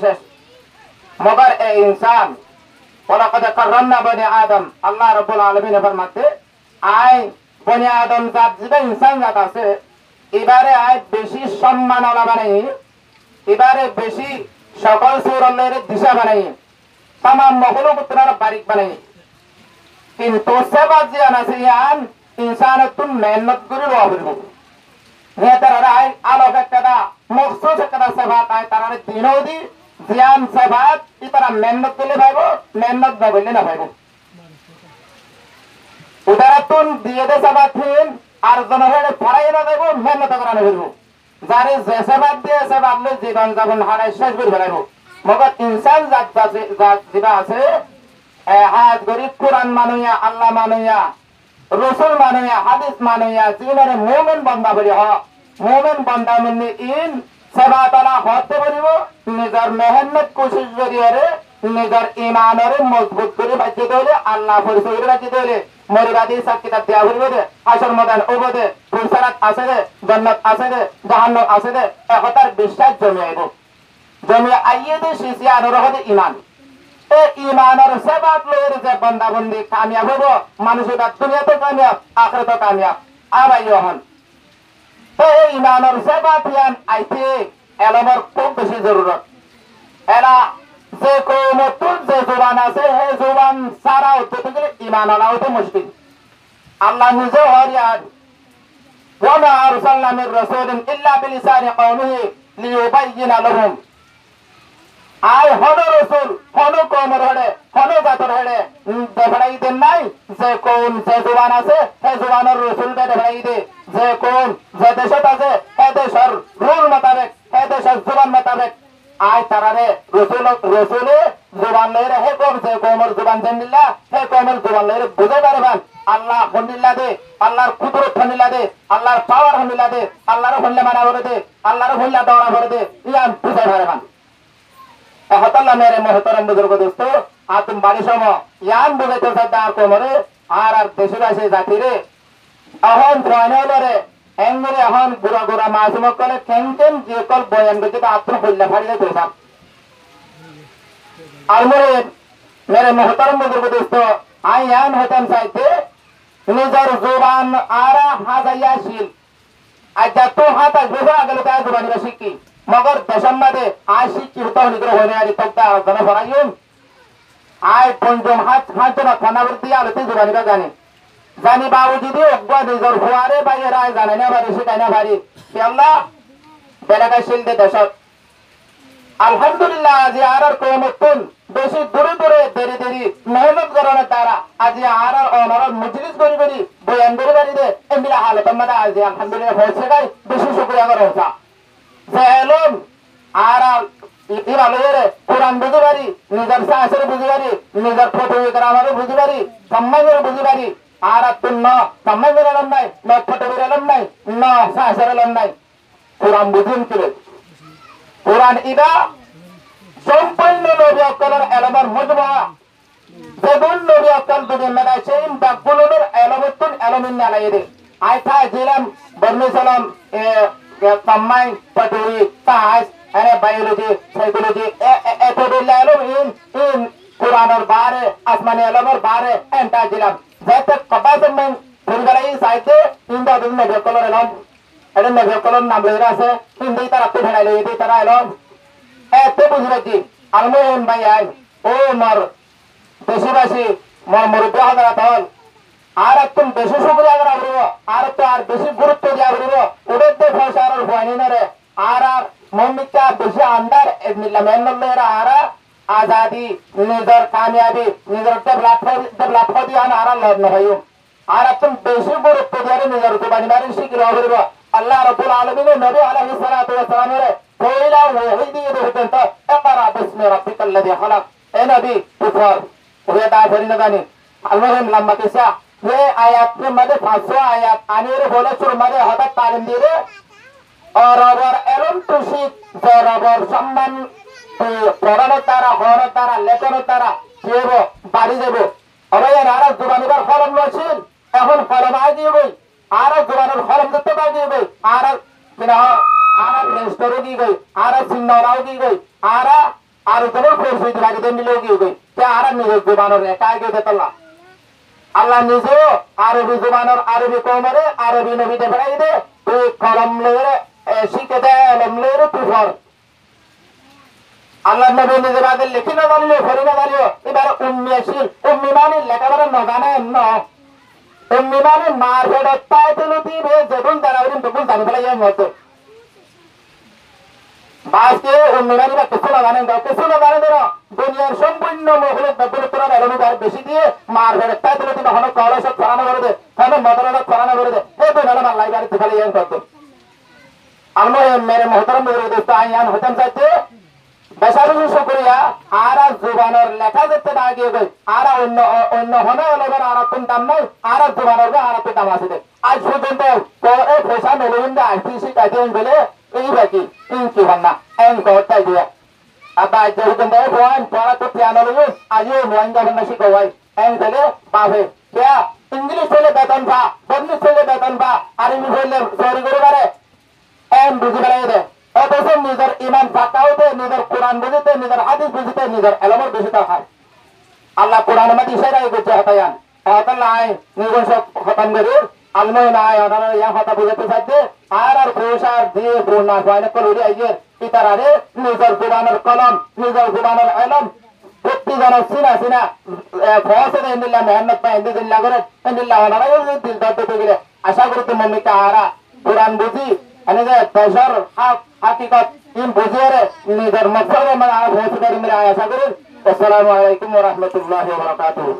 শেষ मगर ए इंसान वलक़द कर्रमना बनी आदम अल्लाह रब्बुल आलमीन फरमाते आय बनी आदम जात जिबे इंसान जात আছে এবারে আয় বেশি সম্মান ওলা বানাই এবারে বেশি সকল সুরলের দিশা বানাই तमाम मखलूक उतरार बारीक बनाई কিন্তু সেবা জিয়ান আছে ইয়ান इंसान तुम मेहनत করে লবরবো নে তারা আয় আলোক একটা মখসুস একটা সেবা তাই তারা দিনওদি জিয়ান সেবাত ইতারা মেহনত করলে ভাইবো মেহনত না করলে না ভাইবো উদাহরণ দিয়ে দে সেবাতিন আর জনগণের পড়াই না দেবো মেহনত করানো হইব যারে যে সেবাত দিয়ে সেবাত লই জীবন যাপন হারাই শেষ করে ফেলাইবো মগর ইনসান জাত যেটা আছে হাত গরি কোরআন মানিয়া আল্লাহ মানিয়া রাসূল মানিয়া হাদিস মানিয়া জীবনের মুমিন বান্দা বলি হ মুমিন বান্দা মানে ইন সেবা তালা হতে পারিব নিজের মেহনত কোশিশ করিয়ারে নিজের ইমানের মজবুত করে বাঁচিতে হলে আল্লাহ পরিচয় করে বাঁচিতে হলে মরিবাদী সব কিতাব দেওয়া হইব দে হাসর ময়দান ওব দে পুরসারাত আছে দে জান্নাত আছে দে জাহান্নাম আছে দে একতার বিশ্বাস জমি আইব জমি আইয়ে দে শিশিয়া অনুরহদে ইমান এ ইমানের সেবাত লয়ের যে বন্দাবন্দি কামিয়াব হইব মানুষের দুনিয়াতে কামিয়াব আখিরাতে কামিয়াব আবাইও হন এই ইমানের সেবাত ইয়ান আইতে এলমর খুব বেশি জরুরত এলা যে কৌমতুল যে জুবান আছে হে জুবান সারা হতে গেলে ইমান আলা হতে মুশকিল আল্লাহ নিজে হরিয়াদ ওয়া আরসালনা মির রাসূলিন ইল্লা বিলিসানি কওমিহি লিয়ুবাইয়িনা লাহুম আয় হন রাসূল হন কওমের হড়ে হন জাতর হড়ে দেখাই দেন নাই যে কোন যে জুবান আছে হে জুবানের রাসূল কে দেখাই দে যে কোন যে দেশত আছে হে দেশের রুল মোতাবেক হে দেশের জুবান মোতাবেক আয় তারারে রসুলে জুবান লইরে হে কোম যে কোমর জুবান জানিল্লা হে কোমর জুবান লইরে বুঝে পারবান আল্লাহ হনিল্লা দে আল্লাহর কুদরত হনিল্লা দে আল্লাহর পাওয়ার হনিল্লা দে আল্লাহর হনিল্লা মানা করে দে আল্লাহর হনিল্লা দৌড়া করে দে ইয়ান বুঝে পারবান হতাল্লাহ মেরে মহতরম বুজুর্গ দোস্ত আতুম বাড়ি সম ইয়ান বুঝাইতে সাদা আর কোমরে আর দেশবাসী জাতিরে এখন ফয়নলরে এঙ্গরে এখন গুড়া গুড়া মাসুমক কলে কেন যে কল বয়ান করতে আত্ম হইলা ফাড়িলে কইতাম আর মেরে মহতরম বুজুর্গ দোস্ত আই ইয়ান হতাম চাইতে নিজের জুবান আরা হাজাইয়া শিল আজ তো হাত আসবে আগলে তাই জুবানি বা শিখি মগর দেশের মাঝে আয় শিক্ষি হতে নিগ্রহ হয়ে আরি তক্তা আলোচনা করাইম আয় পঞ্চম হাত হাত না খানাবর দিয়ে আলোতে জুবানি বা জানি জানি বাবু যদি অজ্ঞা নিজের ফুয়ারে বাইরে রায় জানে না পারি শিখাই না পারি আল্লাহ বেলাকা শিল দে দেশত আলহামদুলিল্লাহ আজি আর কৌমতুন বেশি দূরে দূরে দেরি দেরি মেহনত করানোর দ্বারা আজি আর অনার মজলিস করি করি বয়ান করে পারি দে এমনি হালত আমাদের আজি আলহামদুলিল্লাহ হয়েছে গাই বেশি শুক্রিয়া করা হচ্ছে যে এলম আর ইবালয়ের কোরআন বুঝতে পারি নিজের শাসের বুঝতে পারি নিজের ফটো গ্রামারও বুঝতে পারি সম্মানের বুঝতে পারি আর তুই ন সম্মানের এলম নাই ন ফটোর এলম নাই ন শাসের এলম নাই কোরআন বুঝুন কিরে কোরআন ইদা সম্পূর্ণ নবী অকলের এলমের মজমা যেগুন নবী অকল দুদিন মেলায় সেই বাকগুলোর এলমতুন এলমিন নালাই দে আইথা জিলাম বর্ণিসালাম সম্মাই পটুরি সায়েন্স এনে বায়োলজি সাইকোলজি এত দিলে এলম ইন কোরআনের বারে আসমানি এলমের বারে এন্টা জিলাম যাতে কবাসের মেন ফুলগালাই সাইতে ইন্দা দুন নবী অকলের এলম এটা নবী অকলের নাম লইরা আছে হিন্দি তারা তো ফেলাই লই তারা এলম এত বুঝবাকি আলমুহিম ভাই আই ও মর দেশবাসী মর মুরব্বী হযরত হল আর তুমি বেশি শুকরিয়া করা হইব আর তো আর বেশি গুরুত্ব দেওয়া হইব ওদের তো ফসারের ভয় নরে আর মমিকা বেশি আন্দার মিল্লা মেনলেরা আর আজাদি নিজের কামিয়াবি নিজের ডেভেলপ দিয়ে আর লড় নহইও আর তুমি বেশি গুরুত্ব দিয়ে নিজের জবানি মারি শিখির হইব আল্লাহ রাব্বুল আলামিন নবী আলাইহিস সালাতু ওয়াস সালামের কইলা ওহী দিয়ে দিতেন তো ইকরা বিসমি রাব্বিকাল্লাযী খালাক এ নবী তুফর ওহে দা ফরিনা জানি আলমহিম লম্বা কিসা ये आयत के मध्य 500 आयत आनेर बोले शुरू मध्य हदत तालीम दिए और अगर एलम तुषित जरबर सम्मान पढ़ाনোর দ্বারা হওয়ার দ্বারা লেখানোর দ্বারা কি হবো বাড়ি দেবো আবার আর জুবানিবার ফলন লছিল এখন ফলন আই দিবে আর জুবানের ফলন দিতে পাই দিবে আর কিনা আর রেস্টরে দি গই আর সিন্নরাও দি গই আর আর তোমার পরিচয় দিলে আগে দিলে কি হবে কে আর নিজের জুবানের রেখা আগে দিতলা আল্লাহ নিজেও আরবি জুবানের আরবি কমরে আরবি নবী দেখাই দে তুই কলম লয়ে শিখে দে কলম লয়ে তুই পড় আল্লাহ নবী নিজে বাদে লিখি না জানলে পড়ি না জানিও এবার উম্মি আসিল উম্মি মানে লেখাপড়া না জানে ন উম্মি মানে মার ফেরত তাই তুলতি রে যেগুন দাঁড়াবেন তখন জানি ফেলে যায় মতো বাসকে উম্মি মানে বা কিছু না জানেন কিছু না জানেন না দুনিয়ার সম্পূর্ণ মহলে দব্বলতরা এলমিদার বেশি দিয়ে মার ফেরত তাই তুলতি না হনো কলসত ফরানো করে দে হনো মদরত ফরানো করে দে এই তো নালা আল্লাহ বাড়িতে ফেলে যায় করতে আমরা মেরে মোহতারাম মেরে দোস্ত আইয়ান হতাম চাইতে বেসারুল শুকরিয়া আরা জুবানের লেখা যেতে না গিয়ে গই আরা অন্য অন্য হনে হলেবার আরা কোন দাম নাই আরা জুবানের আরা তো দাম আছে আজ পর্যন্ত পরে পয়সা নলুন্দা আইসি কাজে বলে এই বাকি ইনকি হন্না এন করতে দিয়া আবা যেহেতু ফোন পড়া তো পিয়ানো লই আজিও মোয়াইন যাবেন না শিখো ভাই এন থেকে বাফে কিয়া ইংলিশ হলে বেতন পা বদলিশ হলে বেতন পা আরবি হলে সরি করে পারে এন বুঝি বেড়াই দে অথচ নিজের ইমান পাকা হইতে নিজের কোরআন বুঝিতে নিজের হাদিস বুঝিতে নিজের এলমের বুঝিতে হয় আল্লাহ কোরআন মাতি সেরাই করছে হতায়ান হতাল্লাহ আই নিজের সব হতান করে আলময় নাই ওনারা ইয়া হতা বুঝাতে চাইতে আর প্রসার দিয়ে পূর্ণা হয় না করে আইয়ের পিতারারে নিজের কোরআনের কলম নিজের কোরআনের এলম প্রত্যেকজন সিনা সিনা ফসে ইন্দিল্লাহ মেহনত পায় ইন্দিল্লাহ করে ইন্দিল্লাহ ওনারাই দিল দত্ত গেলে আশা করি তো মম্মিকা আরা কোরআন বুঝি দেশের হাকিকত ইন বুঝিয়ে নিজের মকসদ মানে আশা করি আসসালামু আলাইকুম ওয়া রাহমাতুল্লাহি ওয়া বারাকাতুহু